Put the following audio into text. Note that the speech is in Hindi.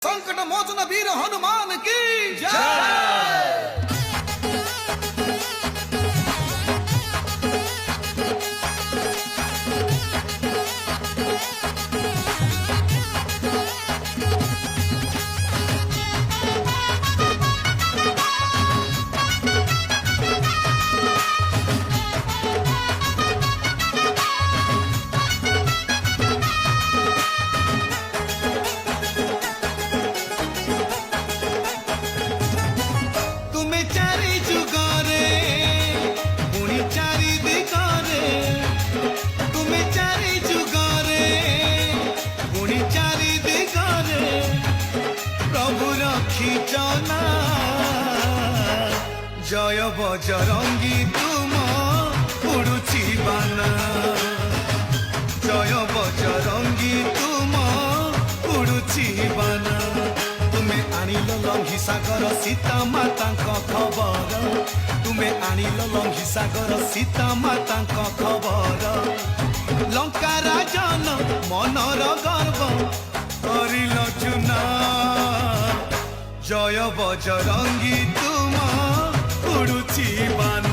संकट मोचन वीर हनुमान की जय। जय बजरंगी तुम उड़ुची बाना, जय बजरंगी तुम उड़ुची बाना। तुम्हें आनिल लंघी सागर सीता माता खबर, तुम्हें आनिल लंघी सागर सीता माता खबर। लंका राजन मनर गर्व करिल चुना, जय बजरंगी तुम उड़ुची बाना।